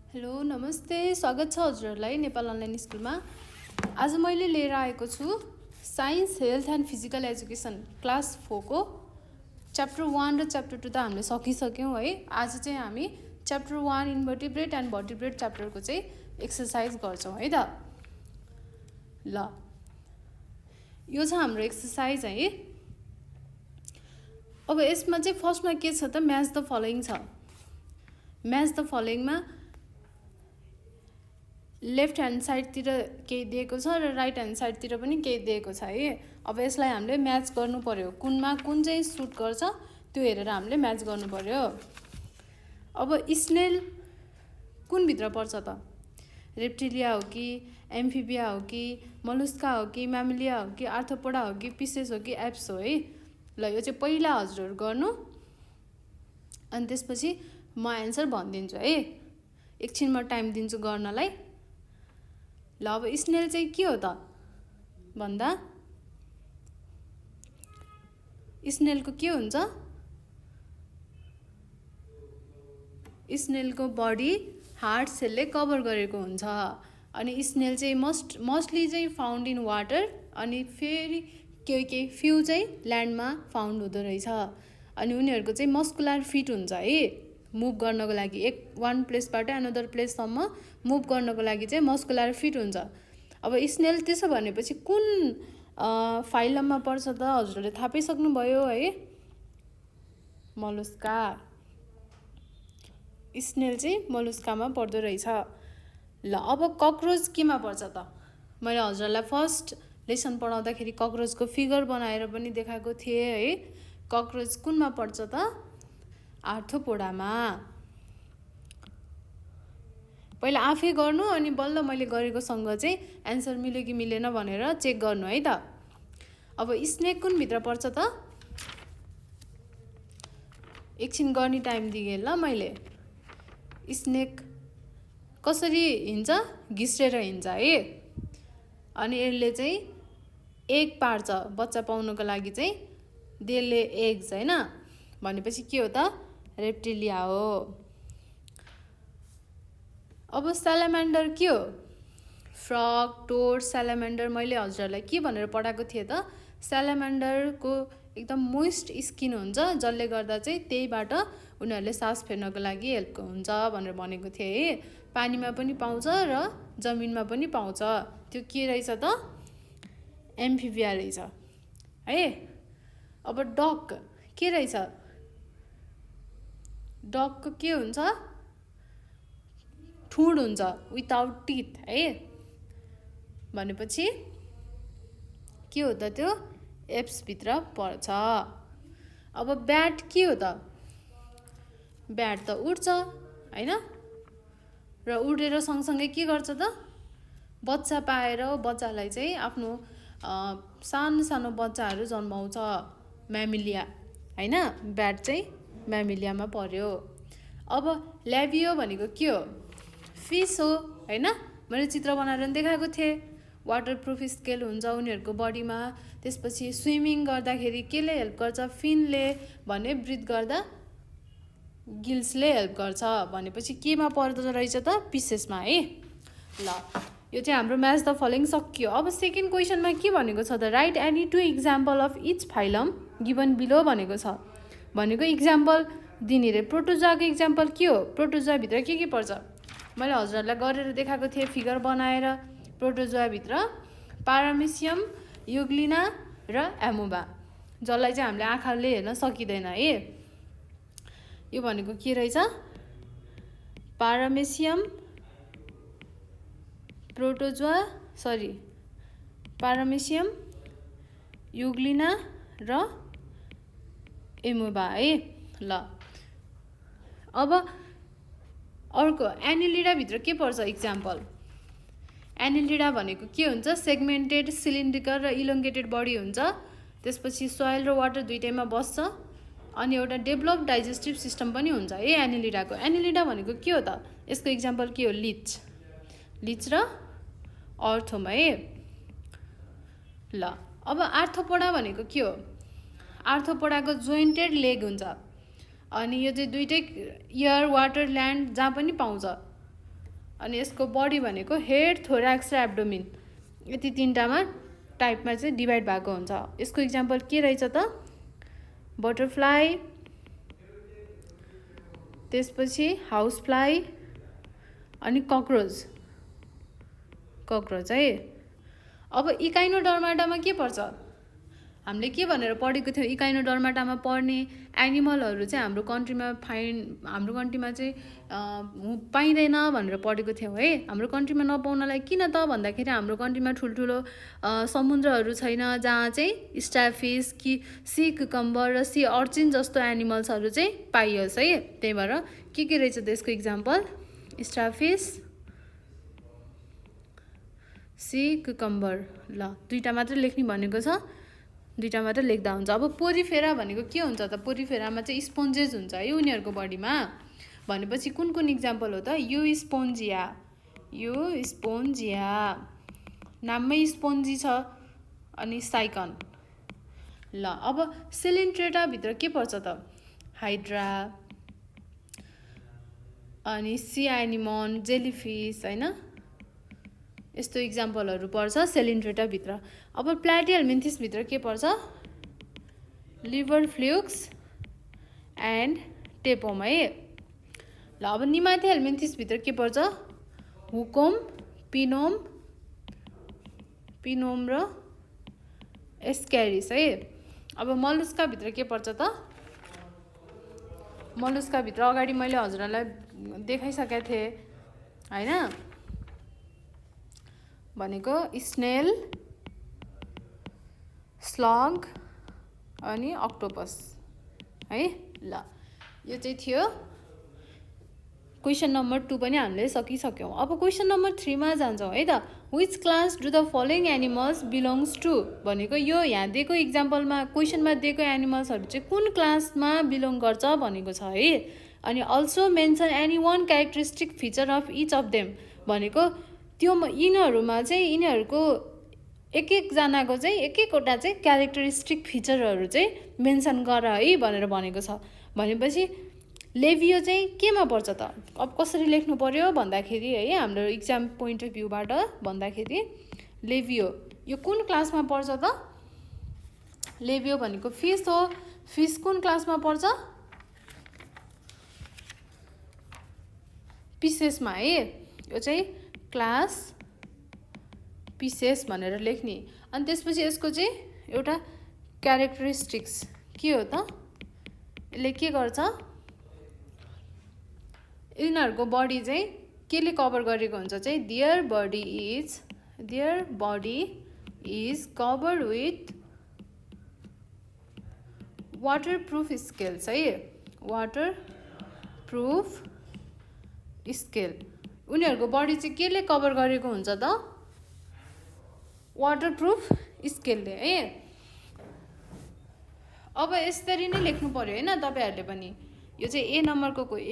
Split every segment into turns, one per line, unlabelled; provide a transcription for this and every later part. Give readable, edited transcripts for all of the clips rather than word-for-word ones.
Hello नमस्ते, स्वागत छ हजुरहरूलाई नेपाल अनलाइन स्कुलमा। आज मैले लिएर आएको छु science health and physical education class 4 को च्याप्टर 1 र च्याप्टर 2 त हामीले सकिसक्यौँ है। आज चाहिँ हामी च्याप्टर 1 इन्भर्टिब्रेट एन्ड भर्टिब्रेट च्याप्टरको चाहिँ एक्सर्साइज गर्छौँ है त। ल यो छ हाम्रो एक्सर्साइज है। अब यसमा चाहिँ फर्स्टमा के छ त, म्याच द फलोइङ छ। म्याच द फलोइङमा लेफ्ट ह्यान्ड साइडतिर केही दिएको छ र राइट ह्यान्ड साइडतिर पनि केही दिएको छ है। अब यसलाई हामीले म्याच गर्नु पर्यो, कुनमा कुन चाहिँ सुट गर्छ त्यो हेरेर हामीले म्याच गर्नु पर्यो। अब स्नेल कुनभित्र पर्छ त? रेप्टिलिया हो कि, एम्फिबिया हो कि, मलुस्का हो कि, म्यामिलिया हो कि, आर्थ्रोपोडा हो कि, पिसेस हो कि, एप्स हो है। ल यो चाहिँ पहिला हजुरहरू गर्नु, अनि त्यसपछि म एन्सर भनिदिन्छु है। एकछिन म टाइम दिन्छु गर्नलाई। ल अब स्नेल चाहिँ के हो त भन्दा, स्नेलको के हुन्छ? स्नेलको बडी हार्ड सेलले कभर गरेको हुन्छ। अनि स्नेल चाहिँ मोस्टली चाहिँ फाउन्ड इन वाटर, अनि फेरि केही फ्यु चाहिँ ल्यान्डमा फाउन्ड हुँदो रहेछ। अनि उनीहरूको चाहिँ मस्कुलर फिट हुन्छ है, मुभ गर्नको लागि वान प्लेसबाट अनदर प्लेससम्म मुभ गर्नको लागि चाहिँ मस्कुलर फिट हुन्छ। अब स्नेल त्यसो भनेपछि कुन फाइलममा पर्छ त? हजुरहरूले थाहा पाइसक्नुभयो है, मलुस्का। स्नेल चाहिँ मलुस्कामा पर्दो रहेछ। ल अब ककरोच केमा पर्छ त? मैले हजुरहरूलाई फर्स्ट लेसन पढाउँदाखेरि ककरोचको फिगर बनाएर पनि देखाएको थिएँ है। ककरोच कुनमा पर्छ त? आर्थ्रोपोडामा। पहिला आफै गर्नु, अनि बल्ल मैले गरेकोसँग चाहिँ एन्सर मिल्यो कि मिलेन भनेर चेक गर्नु है त। अब स्नेक कुनभित्र पर्छ त? एकछिन गर्ने टाइम दिएँ ल मैले। स्नेक कसरी हिँड्छ? घिस्रेर हिँड्छ है। अनि यसले चाहिँ एग पार्छ, बच्चा पाउनको लागि चाहिँ त्यसले एग्स होइन। भनेपछि के हो त? रेप्टिलिया हो। अब स्यालामेन्डर के हो? फ्रग, टोड, स्यालामेन्डर मैले हजुरहरूलाई के भनेर पढाएको थिएँ त? स्यालामेन्डरको एकदम मोइस्ट स्किन हुन्छ, जसले गर्दा चाहिँ त्यहीबाट उनीहरूले सास फेर्नको लागि हेल्प हुन्छ भनेर भनेको थिएँ है। पानीमा पनि पाउँछ र जमिनमा पनि पाउँछ। त्यो के रहेछ त? एम्फिबिया रहेछ है। अब डक के रहेछ? डकको के हुन्छ? ठुँड हुन्छ, विदाउट टिथ है। भनेपछि के हो त? त्यो एप्सभित्र पर्छ। अब ब्याट के हो त? ब्याट त उड्छ होइन, र उडेर सँगसँगै के गर्छ त? बच्चा पाएर बच्चालाई चाहिँ आफ्नो सानो सानो बच्चाहरू जन्माउँछ, म्यामिलिया होइन। ब्याट चाहिँ म्यामिलियामा पर्यो। अब ल्याबियो भनेको के हो? फिस हो होइन। मैले चित्र बनाएर देखाएको थिएँ। वाटरप्रुफ स्केल हुन्छ उनीहरूको बडीमा। त्यसपछि स्विमिङ गर्दाखेरि केले हेल्प गर्छ? फिनले। भने ब्रिथ गर्दा गिल्सले हेल्प गर्छ। भनेपछि केमा पर्दो रहेछ त? पिसेसमा है। ल यो चाहिँ हाम्रो म्याच द फलोइङ सकियो। अब सेकेन्ड क्वेसनमा के भनेको छ त? Right any two example of each phylum given below भनेको छ। भनेको इक्जाम्पल दिने रे। प्रोटोजोआको इक्जाम्पल के हो? प्रोटोजोआभित्र के पर्छ? मैले हजुरहरूलाई गरेर देखाएको थिएँ फिगर बनाएर। प्रोटोजोआभित्र पारामेसियम, युग्लिना र एमोबा, जसलाई चाहिँ हामीले आँखाले हेर्न सकिँदैन है। यो भनेको के रहेछ? पारामेसियम, पारामेसियम, युग्लिना र एमोबा है। ल अब अर्को एनिलिडाभित्र के पर्छ इक्जाम्पल? एनिलिडा भनेको के हुन्छ? सेगमेन्टेड, सिलिन्ड्रिकल र इलोङ्गेटेड बडी हुन्छ। त्यसपछि सोइल र वाटर दुइटैमा बस्छ। अनि एउटा डेभलप डाइजेस्टिभ सिस्टम पनि हुन्छ है एनिलिडाको। एनिलिडा भनेको के हो त? यसको इक्जाम्पल के हो? लिच र अर्थोमा है। ल अब आर्थ्रोपोडा भनेको के हो? आर्थ्रोपोडाको जोइन्टेड लेग हुन्छ। अनि यो चाहिँ दुइटै एयर, वाटर, ल्यान्ड जहाँ पनि पाउँछ। अनि यसको बडी भनेको हेड, थोराक्स र एब्डोमिन, यति तीनटामा टाइपमा चाहिँ डिभाइड भएको हुन्छ। यसको इक्जाम्पल के रहेछ त? बटरफ्लाई, त्यसपछि हाउस फ्लाई अनि ककरोच है। अब इकाइनोडर्माटामा के पर्छ? हामीले के भनेर पढेको थियौँ? इकाइनोडर्माटामा पढ्ने एनिमलहरू चाहिँ हाम्रो कन्ट्रीमा चाहिँ पाइँदैन भनेर पढेको थियौँ है। हाम्रो कन्ट्रीमा नपाउनलाई किन त भन्दाखेरि हाम्रो कन्ट्रीमा ठुल्ठुलो समुद्रहरू छैन जहाँ चाहिँ स्टारफिस, सी कुकम्बर र सी अर्चिन जस्तो एनिमल्सहरू चाहिँ पाइयोस् है। त्यही भएर के रहेछ त्यसको इक्जाम्पल? Starfish, C cucumber. ल, दुईवटा मात्र लेख्ने भनेको छ, दुईवटा मात्र लेख्दा हुन्छ। अब पोरिफेरा भनेको के हुन्छ त? पोरिफेरामा चाहिँ स्पोन्जेस हुन्छ है उनीहरूको बडीमा। भनेपछि कुन कुन इक्जाम्पल हो त? युस्पोन्जिया, नाममै स्पोन्जी छ, अनि साइकन। ल, अब सिलिन्ट्रेटाभित्र के पर्छ त? हाइड्रा, अनि सी एनिमोन, जेलीफिस होइन, यस्तो इक्जाम्पलहरू पर्छ सेलिन्ट्रेटाभित्र। अब प्लाटिहेल्मिन्थिसभित्र के पर्छ? लिभर फ्लुक्स एन्ड टेपोम है। ल, अब निमाथिहेल्मिन्थिसभित्र के पर्छ? हुकोम, पिनोम र एस्क्यारिस है। अब मलुस्काभित्र के पर्छ त? मलुस्काभित्र अगाडि मैले हजुरहरूलाई देखाइसकेको थिएँ होइन, भनेको स्नेल, स्लग अनि अक्टोपस है। ल, यो चाहिँ थियो क्वेसन नम्बर 2 पनि हामीले सकिसक्यौँ। अब क्वेसन नम्बर 3 मा जान्छौँ है त। Which class do the following animals belongs to? भनेको यो यहाँ दिएको इक्जाम्पलमा क्वेसनमा दिएको एनिमल्सहरू चाहिँ कुन क्लासमा बिलोङ गर्छ भनेको छ है। अनि also mention any one characteristic feature of each of them भनेको त्यो यिनीहरूमा चाहिँ यिनीहरूको एक एकजनाको चाहिँ एक-एकवटा चाहिँ क्यारेक्टरिस्टिक फिचरहरू चाहिँ मेन्सन गर है भनेर भनेको छ। भनेपछि लेभियो चाहिँ केमा पर्छ त? अब कसरी लेख्नु पर्यो भन्दाखेरि है, हाम्रो इक्जाम पोइन्ट अफ भ्यूबाट भन्दाखेरि लेभियो यो कुन क्लासमा पर्छ त? लेभियो भनेको फिस हो। फिस कुन क्लासमा पर्छ? पिसेसमा है। यो चाहिँ क्लास पिसेस भनेर लेख्ने। अनि त्यसपछि यसको चाहिँ एउटा क्यारेक्टरिस्टिक्स के हो त? यसले के गर्छ? यिनीहरूको बडी चाहिँ केले कभर गरेको हुन्छ चाहिँ? Their body is covered with waterproof scales है। Waterproof scale. उनीहरूको बडी चाहिँ केले कभर गरेको हुन्छ त? वाटरप्रुफ स्केलले है। अब यसरी नै लेख्नु पर्यो होइन तपाईँहरूले पनि। यो चाहिँ ए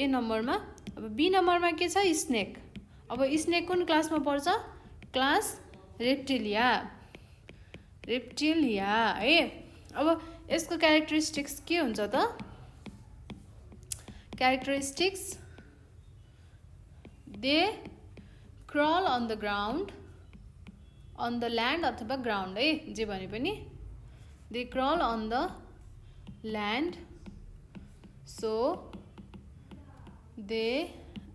नम्बरमा। अब बी नम्बरमा के छ? स्नेक। अब स्नेक कुन क्लासमा पर्छ? क्लास रेप्टिलिया है। अब यसको क्यारेक्टरिस्टिक्स के हुन्छ त? Characteristics they crawl on the ground, on the land अथवा ग्राउन्ड है, जे भने पनि they crawl on the land, so they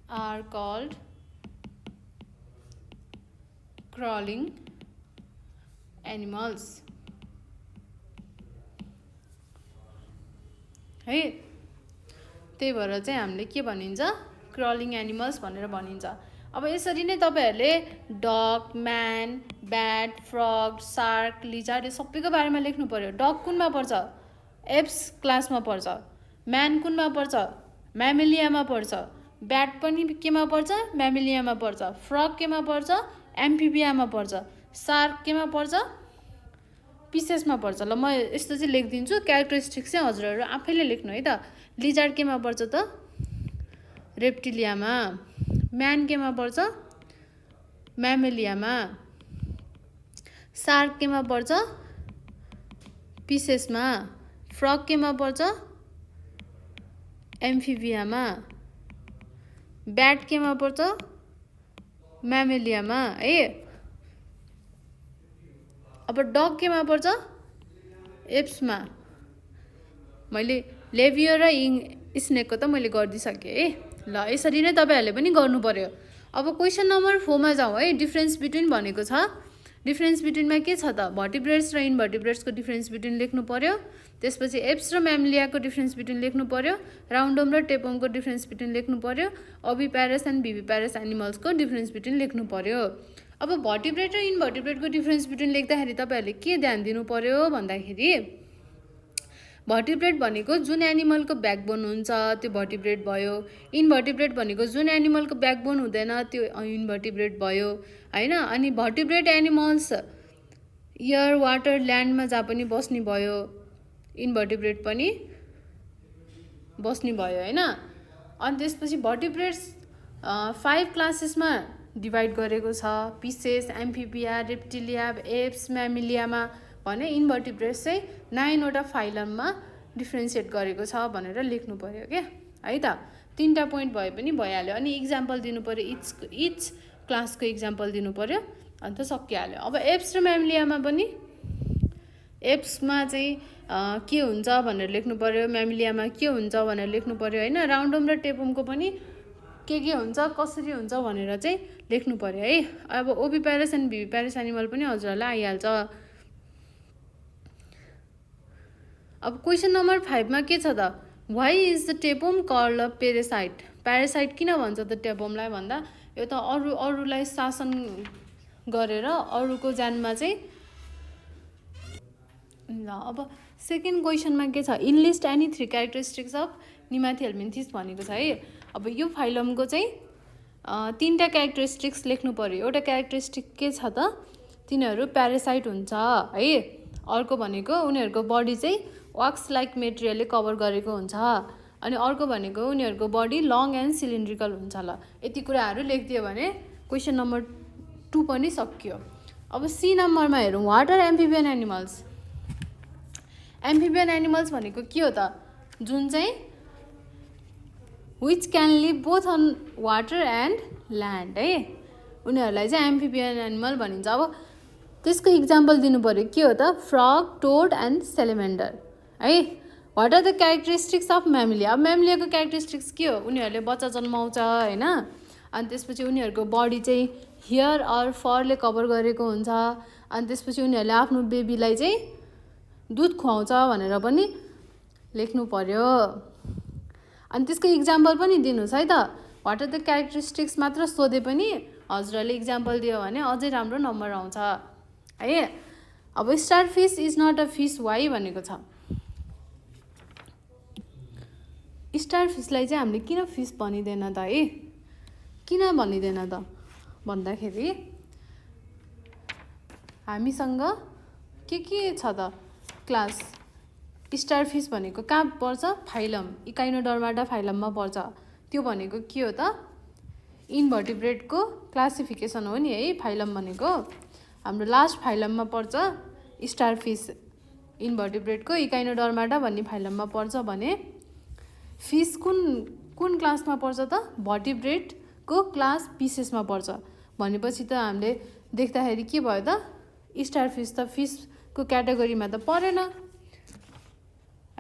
are called crawling animals है। त्यही भएर चाहिँ हामीले के भनिन्छ? क्रलिङ एनिमल्स भनेर भनिन्छ। अब यसरी नै तपाईँहरूले dog, man, bat, frog, shark, lizard यो सबैको बारेमा लेख्नु पर्यो। डग कुनमा पर्छ? एप्स क्लासमा पर्छ। म्यान कुनमा पर्छ? म्यामेलियामा पर्छ। ब्याट पनि केमा पर्छ? म्यामेलियामा पर्छ। फ्रग केमा पर्छ? एम्फिबियामा पर्छ। सार्क केमा पर्छ? पिसेसमा पर्छ। ल, म यस्तो चाहिँ लेखिदिन्छु। क्यारेक्टरिस्टिक्स चाहिँ हजुरहरू आफैले लेख्नु है त। लिजार्ड केमा पर्छ त? रेप्टिलियामा। म्यान केमा पर्छ? म्यामेलियामा। सार्क केमा पर्छ? पिसेसमा। फ्रग केमा पर्छ? एम्फिबियामा। ब्याट केमा पर्छ? म्यामेलियामा है। अब डग केमा पर्छ? एप्समा। मैले लेभियो र स्नेकको त मैले गरिदिइसकेँ है। ल यसरी नै तपाईँहरूले पनि गर्नु पर्यो। अब क्वेसन नम्बर 4 मा जाउँ है। डिफ्रेन्स बिट्विन भनेको छ। डिफ्रेन्स बिट्विनमा के छ त? भर्टिब्रेट्स र इन्भर्टिब्रेट्सको डिफ्रेन्स बिट्विन लेख्नु पर्यो। त्यसपछि एप्स र म्यामलियाको डिफ्रेन्स बिट्विन लेख्नु पर्यो। राउन्डोम र टेपोमको डिफ्रेन्स बिट्विन लेख्नु पर्यो। ओभिप्यारस एन्ड भिभिप्यारस एनिमल्सको डिफ्रेन्स बिट्विन लेख्नु पर्यो। अब भर्टिब्रेट र इन्भर्टिब्रेटको डिफ्रेन्स बिट्विन लेख्दाखेरि तपाईँहरूले के ध्यान दिनु पर्यो भन्दाखेरि भर्टिब्रेट भनेको जुन एनिमलको ब्याकबोन हुन्छ त्यो भर्टिब्रेट भयो। इन्भर्टिब्रेट भनेको जुन एनिमलको ब्याकबोन हुँदैन त्यो इन्भर्टिब्रेट भयो हैन। अनि भर्टिब्रेट एनिमल्स एयर वाटर ल्यान्डमा जहाँ पनि बस्ने भयो, इन्भर्टिब्रेट पनि बस्ने भयो हैन। अनि त्यसपछि भर्टिब्रेट्स 5 क्लासेसमा डिभाइड गरेको छ। पिसेस, एम्फिबिया, रेप्टिलिया, एप्स, म्यामिलियामा भने इन्भर्टिब्रेट्स चाहिँ 9 वटा फाइलममा डिफ्रेन्सिएट गरेको छ भनेर लेख्नु पर्यो क्या है त। 3टा पोइन्ट भए पनि भइहाल्यो। अनि इक्जाम्पल दिनु पर्यो, इच क्लासको इक्जाम्पल दिनु पर्यो, अन्त सकिहाल्यो। अब एप्स र म्यामिलियामा पनि एप्समा चाहिँ के हुन्छ भनेर लेख्नु पर्यो, म्यामिलियामा के हुन्छ भनेर लेख्नु पर्यो हैन। राउन्डोम र टेपोमको पनि के हुन्छ कसरी हुन्छ भनेर चाहिँ लेख्नु पर्यो है। अब ओभिप्यारस एन्ड भिभिप्यारस एनिमल पनि हजुरहरूलाई आइहाल्छ। अब क्वेसन नम्बर 5 मा के छ त? Why is the tapeworm called a parasite? Parasite किन भन्छ त टेपोमलाई भन्दा यो त अरूलाई शासन गरेर अरूको ज्यानमा चाहिँ। ल अब सेकेन्ड क्वेसनमा के छ? इनलिस्ट एनी 3 क्यारेक्टरिस्टिक्स अफ निमाथी हेल्मिन्थिस भनेको छ है। अब यो फाइलमको चाहिँ 3टा क्यारेक्टरिस्टिक्स लेख्नु पर्यो। एउटा क्यारेक्टरिस्टिक के छ त? तिनीहरू प्यारासाइट हुन्छ है। अर्को भनेको उनीहरूको बडी चाहिँ वाक्स लाइक मेटेरियलले कभर गरेको हुन्छ। अनि अर्को भनेको उनीहरूको बडी लङ एन्ड सिलिन्ड्रिकल हुन्छ। ल यति कुराहरू लेखिदियो भने क्वेसन नम्बर 2 पनि सकियो। अब सी नम्बरमा हेरौँ। What are amphibian animals? Amphibian animals भनेको के हो त? जुन चाहिँ which can live both on water and land है। उनीहरूलाई चाहिँ एम्फिबियन एनिमल भनिन्छ। अब त्यसको इक्जाम्पल दिनु पर्यो। के हो त? फ्रग, टोड एन्ड सेलेमेन्डर है। What are the characteristics of mammalia? अब म्यामिलियाको क्यारेक्टरिस्टिक्स के हो? उनीहरूले बच्चा जन्माउँछ हैन। अनि त्यसपछि उनीहरूको बडी चाहिँ हेयर अर फरले कभर गरेको हुन्छ। अनि त्यसपछि उनीहरूले आफ्नो बेबीलाई चाहिँ दुध खुवाउँछ भनेर पनि लेख्नु पर्यो। अनि त्यसको इक्जाम्पल पनि दिनुहोस् है त। वाट आर द क्यारेक्टरिस्टिक्स मात्र सोधे पनि हजुरहरूले इक्जाम्पल दियो भने अझै राम्रो नम्बर आउँछ है। अब star fish is not a fish why भनेको छ। स्टार फिसलाई चाहिँ हामीले किन फिस भनिँदैन त है? किन भनिँदैन त भन्दाखेरि हामीसँग के छ त? क्लास स्टार फिस भनेको कहाँ पर्छ? फाइलम, इकाइनोडर्माटा फाइलममा पर्छ। त्यो भनेको के हो त? इन्भर्टिब्रेटको क्लासिफिकेसन हो नि है। फाइलम भनेको हाम्रो लास्ट फाइलममा पर्छ स्टार फिस। इन्भर्टिब्रेटको इकाइनोडर्माटा भन्ने फाइलममा पर्छ भने फिस कुन क्लासमा पर्छ त? भर्टिब्रेटको क्लास पिसेसमा पर्छ। भनेपछि त हामीले देख्दाखेरि के भयो त? स्टार फिस त फिसको क्याटेगोरीमा त परेन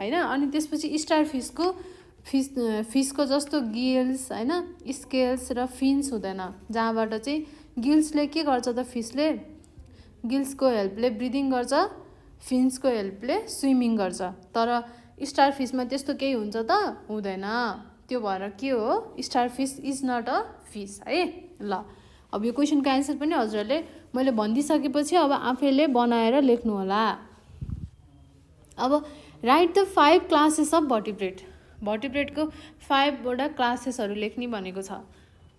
हैन। अनि त्यसपछि स्टार फिसको जस्तो गिल्स हैन, स्केल्स र फिन्स हुँदैन। जहाँबाट चाहिँ गिल्सले के गर्छ त? फिसले गिल्सको हेल्पले ब्रिदिङ गर्छ, फिन्सको हेल्पले स्विमिङ गर्छ। तर स्टार फिसमा त्यस्तो केही हुन्छ त? हुँदैन। त्यो भएर के हो? Star fish is not a fish है। ल अब यो क्वेसनको एन्सर पनि हजुरहरूले मैले भनिदिइसकेपछि अब आफैले बनाएर लेख्नु होला। अब right the 5 classes of vertebrate. भर्टिब्रेटको 5 वटा क्लासेसहरू लेख्ने भनेको छ।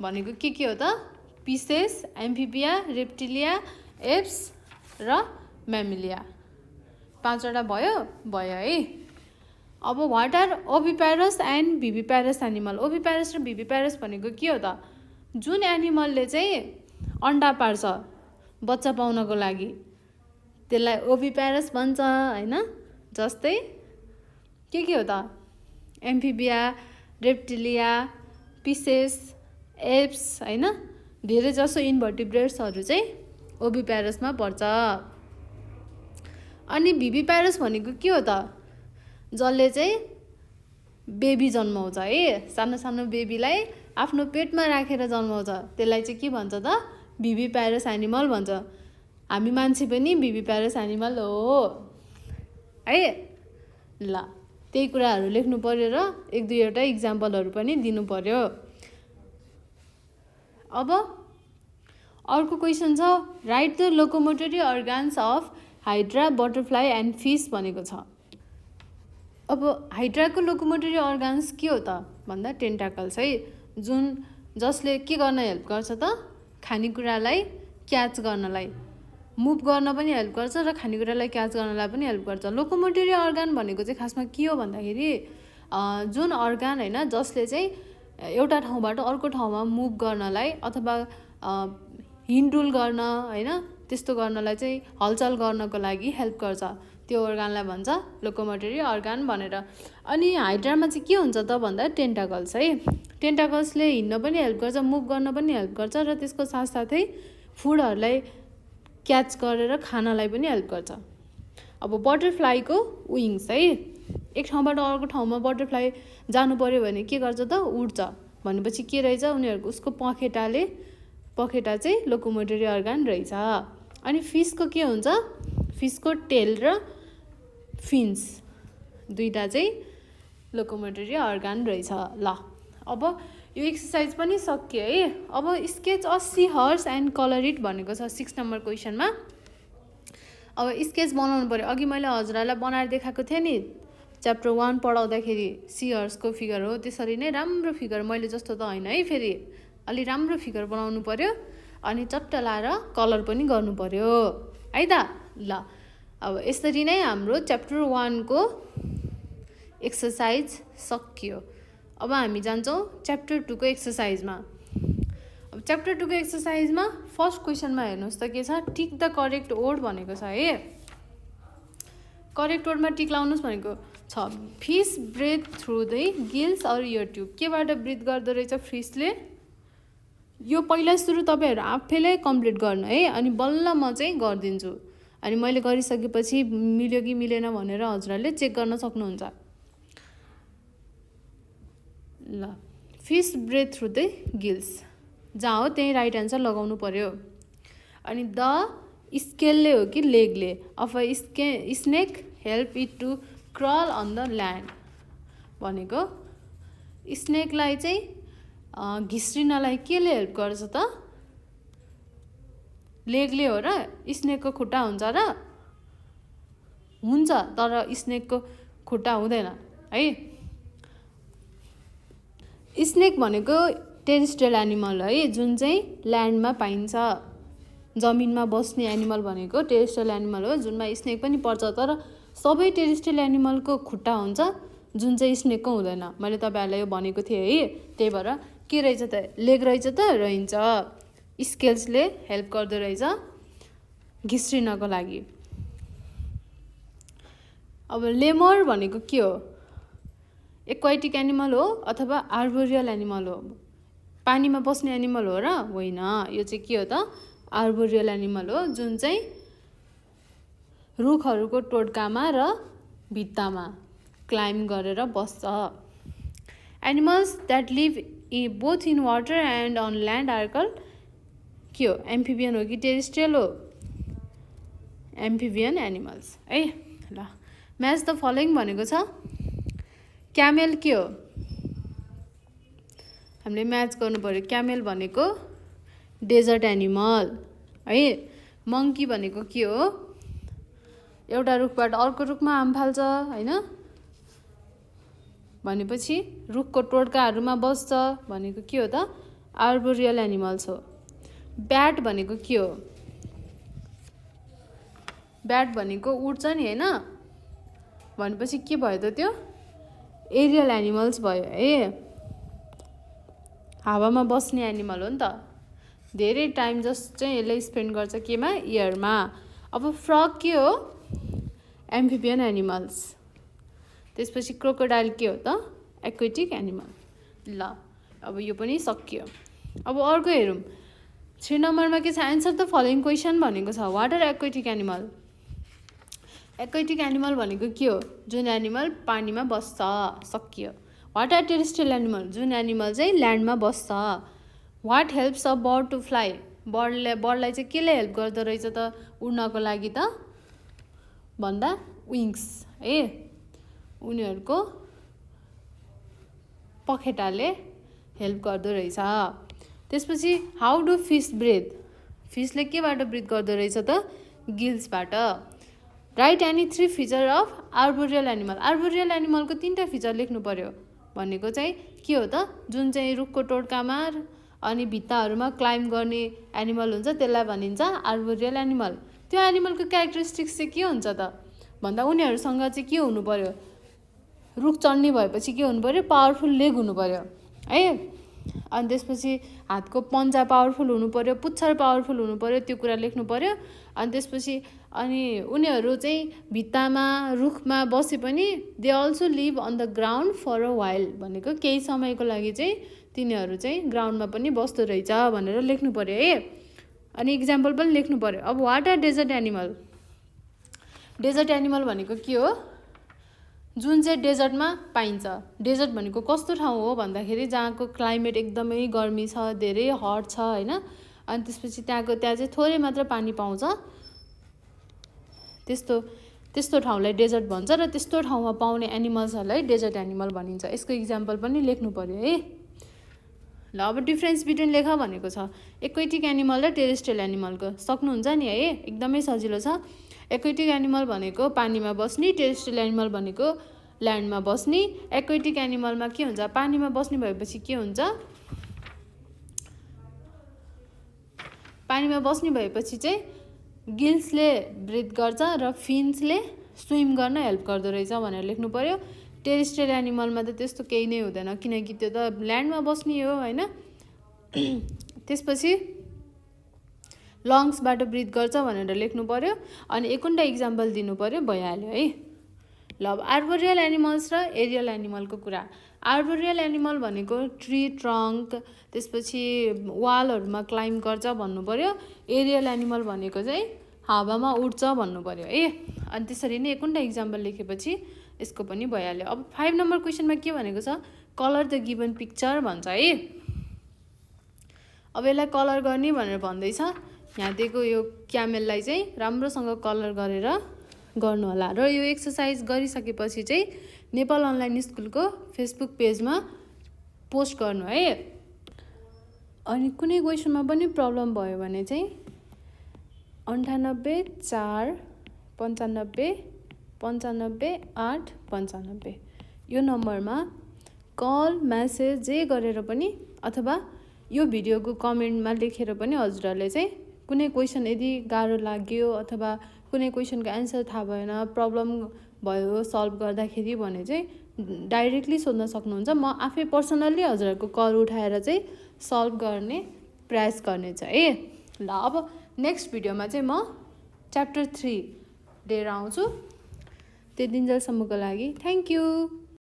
भनेको के हो त? पिसेस, एम्फिबिया, रेप्टिलिया, एप्स र म्यामिलिया। 5 वटा भयो है। अब वाट आर ओभिप्यारस एन्ड भिभिप्यारस एनिमल? ओभिप्यारस र भिभिप्यारस भनेको के हो त? जुन एनिमलले चाहिँ अन्डा पार्छ बच्चा पाउनको लागि त्यसलाई ओभिप्यारस भन्छ हैन। जस्तै के हो त? एम्फिबिया, रेप्टिलिया, पिसेस, एप्स हैन, धेरै जसो इन्भर्टिब्रेट्सहरू चाहिँ ओभिप्यारसमा पर्छ। अनि भिभिप्यारस भनेको के हो त? जसले चाहिँ बेबी जन्माउँछ है, सानो सानो बेबीलाई आफ्नो पेटमा राखेर जन्माउँछ, त्यसलाई चाहिँ के भन्छ त? भिभिप्यारस एनिमल भन्छ। हामी मान्छे पनि भिभिप्यारस एनिमल हो है। ल त्यही कुराहरू लेख्नु पर्यो र एक दुईवटा इक्जाम्पलहरू पनि दिनु पर्यो। अब अर्को क्वेसन छ, right the locomotory organs of hydra, butterfly and fish भनेको छ। अब हाइड्राको लोकोमोटरी अर्गान्स के हो त भन्दा टेन्टाकल्स है, जसले के गर्न हेल्प गर्छ त? खानेकुरालाई क्याच गर्नलाई, मुभ गर्न पनि हेल्प गर्छ र खानेकुरालाई क्याच गर्नलाई पनि हेल्प गर्छ। लोकोमोटरी अर्गान भनेको चाहिँ खासमा के हो भन्दाखेरि जुन अर्गान होइन जसले चाहिँ एउटा ठाउँबाट अर्को ठाउँमा मुभ गर्नलाई अथवा हिँडडुल गर्न होइन त्यस्तो गर्नलाई चाहिँ हलचल गर्नको लागि हेल्प गर्छ, त्यो अर्गानलाई भन्छ लोकोमोटरी अर्गान भनेर। अनि हाइड्रामा चाहिँ के हुन्छ त भन्दा टेन्टाकल्स है, टेन्टाकल्सले हिँड्न पनि हेल्प गर्छ, मुभ गर्न पनि हेल्प गर्छ र त्यसको साथसाथै फुडहरूलाई क्याच गरेर खानलाई पनि हेल्प गर्छ। अब बटरफ्लाईको विङ्स है, एक ठाउँबाट अर्को ठाउँमा बटरफ्लाई जानु पर्यो भने के गर्छ त? उड्छ। भनेपछि के रहेछ? उनीहरूको उसको पखेटा चाहिँ लोकोमोटरी अर्गान रहेछ। अनि फिसको के हुन्छ? फिसको टेल र फिन्स दुईटा चाहिँ लोकोमोटरी अर्गान रहेछ। ल अब यो एक्सर्साइज पनि सकियो है। अब sketch a sea horse and colour it भनेको छ 6 नम्बर क्वेसनमा। अब स्केच बनाउनु पर्यो। अघि मैले हजुरहरूलाई बनाएर देखाएको थिएँ नि, च्याप्टर 1 पढाउँदाखेरि सी हर्सको फिगर हो, त्यसरी नै राम्रो फिगर, मैले जस्तो त होइन है, फेरि अलि राम्रो फिगर बनाउनु पर्यो अनि चट्ट लाएर कलर पनि गर्नु पर्यो है त। ल अब यसरी नै हाम्रो च्याप्टर 1 को एक्सर्साइज सकियो। अब हामी जान्छौँ च्याप्टर 2 को एक्सर्साइजमा। अब च्याप्टर 2 को एक्सर्साइजमा फर्स्ट क्वेसनमा हेर्नुहोस् त के छ? टिक द करेक्ट वर्ड भनेको छ है। करेक्ट वर्डमा टिक लाउनुहोस् भनेको छ। Fish breathe through the gills or ear tube. केबाट ब्रिथ गर्दो रहेछ फिसले? यो पहिला सुरु तपाईँहरू आफैले कम्प्लिट गर्नु है, अनि बल्ल म चाहिँ गरिदिन्छु। अनि मैले गरिसकेपछि मिल्यो कि मिलेन भनेर हजुरहरूले चेक गर्न सक्नुहुन्छ। ल fish breathe through the gills जहाँ हो त्यही राइट एन्सर लगाउनु पर्यो। अनि द स्केलले हो कि लेगले? Of a snake help it to crawl on the land भनेको स्नेकलाई चाहिँ घिस्रिनलाई केले हेल्प गर्छ त? लेगले हो र? स्नेकको खुट्टा हुन्छ र? हुन्छ, तर स्नेकको खुट्टा हुँदैन है। स्नेक भनेको टेरेस्ट्रियल एनिमल है, जुन चाहिँ ल्यान्डमा पाइन्छ। जमिनमा बस्ने एनिमल भनेको टेरेस्ट्रियल एनिमल हो, जुनमा स्नेक पनि पर्छ। तर सबै टेरेस्ट्रियल एनिमलको खुट्टा हुन्छ, जुन चाहिँ स्नेकको हुँदैन। मैले तपाईँहरूलाई यो भनेको थिएँ है। त्यही भएर के रहेछ त? लेग रहेछ त? रहन्छ। स्केल्सले हेल्प गर्दो रहेछ घिस्रिनको लागि। अब लेमर भनेको के हो? एक्वाटिक एनिमल हो अथवा आर्बोरियल एनिमल हो? पानीमा बस्ने एनिमल हो र? होइन, यो चाहिँ के हो त? आर्बोरियल एनिमल हो, जुन चाहिँ रुखहरूको टोड्कामा र भित्तामा क्लाइम्ब गरेर बस्छ। Animals that live both in water and on land are called के हो? एम्फिबियन हो कि टेरेस्ट्रियल हो? एम्फिबियन एनिमल्स है। ल म्याच द फलोइङ भनेको छ। क्यामेल के हो? हामीले म्याच गर्नु पर्यो। क्यामेल भनेको डेजर्ट एनिमल है। मङ्की भनेको के हो? एउटा रुखबाट अर्को रुखमा आम फाल्छ होइन, भनेपछि रुखको टोड्काहरूमा बस्छ भनेको के हो त? आर्बोरियल एनिमल्स हो। ब्याट भनेको के हो? ब्याट भनेको उड्छ नि होइन, भनेपछि के भयो त? त्यो एरियल एनिमल्स भयो है। हावामा बस्ने एनिमल हो नि त। धेरै टाइम जस्ट चाहिँ यसले स्पेन्ड गर्छ केमा? एयरमा। अब फ्रग के हो? Amphibian animals. त्यसपछि क्रोकोडाइल के हो त? Aquatic animal. ल अब यो पनि सकियो। अब अर्को हेरौँ। 3 नम्बरमा के छ एन्सर द फलोइङ क्वेसन भनेको छ what are aquatic animal aquatic animal भनेको के हो जुन एनिमल पानीमा बस्छ सकियो वाट आर टेरेस्ट्रियल एनिमल जुन एनिमल चाहिँ ल्यान्डमा बस्छ what helps a bird to fly बर्डलाई चाहिँ केले हेल्प गर्दो रहेछ त उड्नको लागि त भन्दा विङ्स है उनीहरूको पखेटाले हेल्प गर्दो रहेछ त्यसपछि हाउ डु फिस ब्रिथ फिसले केबाट ब्रिथ गर्दो रहेछ त गिल्सबाट right any 3 feature of arboreal एनिमलको 3टा फिचर लेख्नु पर्यो भनेको चाहिँ के हो त जुन चाहिँ रुखको टोड्कामा अनि भित्ताहरूमा क्लाइम्ब गर्ने एनिमल हुन्छ त्यसलाई भनिन्छ आर्बोरियल एनिमल त्यो एनिमलको क्यारेक्टरिस्टिक्स चाहिँ के हुन्छ त भन्दा उनीहरूसँग चाहिँ के हुनु पर्यो रुख चढ्ने भएपछि के हुनु पर्यो पावरफुल लेग हुनु पर्यो है अनि त्यसपछि हातको पन्जा पावरफुल हुनु पर्यो पुच्छर पावरफुल हुनु पर्यो त्यो कुरा लेख्नु पर्यो अनि त्यसपछि अनि उनीहरू चाहिँ भित्तामा रुखमा बसे पनि they also live on the ground for a while भनेको केही समयको लागि चाहिँ तिनीहरू चाहिँ ग्राउन्डमा पनि बस्दो रहेछ भनेर लेख्नु पर्यो है अनि इक्जाम्पल पनि लेख्नु पर्यो अब वाट आर डेजर्ट एनिमल भनेको के हो जुन चाहिँ डेजर्टमा पाइन्छ डेजर्ट भनेको कस्तो ठाउँ हो भन्दाखेरि जहाँको क्लाइमेट एकदमै गर्मी छ धेरै हट छ होइन अनि त्यसपछि त्यहाँ चाहिँ थोरै मात्र पानी पाउँछ त्यस्तो ठाउँलाई डेजर्ट भन्छ र त्यस्तो ठाउँमा पाउने एनिमल्सहरूलाई डेजर्ट एनिमल भनिन्छ यसको इक्जाम्पल पनि लेख्नु पर्यो है ल अब डिफ्रेन्स बिट्विन लेख भनेको छ एक्वेटिक एनिमल र टेरेस्ट्रियल एनिमलको सक्नुहुन्छ नि है एकदमै सजिलो छ एक्वेटिक एनिमल भनेको पानीमा बस्ने टेरेस्ट्रियल एनिमल भनेको ल्यान्डमा बस्ने एक्वेटिक एनिमलमा के हुन्छ पानीमा बस्ने भएपछि के हुन्छ पानीमा बस्ने भएपछि चाहिँ गिल्सले ब्रिथ गर्छ र फिन्सले स्विम गर्न हेल्प गर्दो रहेछ भनेर लेख्नु पर्यो टेरेस्ट्रियल एनिमलमा त त्यस्तो केही नै हुँदैन किनकि त्यो त ल्यान्डमा बस्ने हो होइन त्यसपछि लङ्सबाट ब्रिथ गर्छ भनेर लेख्नु पर्यो अनि 1 इक्जाम्पल दिनु पर्यो भइहाल्यो है ल अब आर्बोरियल एनिमल्स र एरियल एनिमलको कुरा आर्बोरियल एनिमल भनेको ट्री ट्रङ्क त्यसपछि वालहरूमा क्लाइम्ब गर्छ भन्नु पर्यो एरियल एनिमल भनेको चाहिँ हावामा उड्छ भन्नु पर्यो है अनि त्यसरी नै 1 इक्जाम्पल लेखेपछि यसको पनि भइहाल्यो अब 5 नम्बर क्वेसनमा के भनेको छ कलर द गिभन पिक्चर भन्छ है अब यसलाई कलर गर्ने भनेर भन्दैछ यहाँ दिएको यो क्यामेललाई चाहिँ राम्रोसँग कलर गरेर गर्नु होला र यो एक्सर्साइज गरिसकेपछि चाहिँ नेपाल अनलाइन स्कुलको फेसबुक पेजमा पोस्ट गर्नु है अनि कुनै क्वेसनमा पनि प्रब्लम भयो भने चाहिँ 98 4 95 95 8 95 यो नम्बरमा कल म्यासेज जे गरेर पनि अथवा यो भिडियोको कमेन्टमा लेखेर पनि हजुरहरूले चाहिँ कुनै क्वेसन यदि गाह्रो लाग्यो अथवा कुनै क्वेसनको एन्सर थाहा भएन प्रब्लम भयो सल्भ गर्दाखेरि भने चाहिँ डाइरेक्टली सोध्न सक्नुहुन्छ म आफै पर्सनल्ली हजुरहरूको कल उठाएर चाहिँ सल्भ गर्ने प्रयास गर्नेछ है ल अब नेक्स्ट भिडियोमा चाहिँ म च्याप्टर 3 लिएर आउँछु त्यति दिनसम्मको लागि थ्याङ्क यू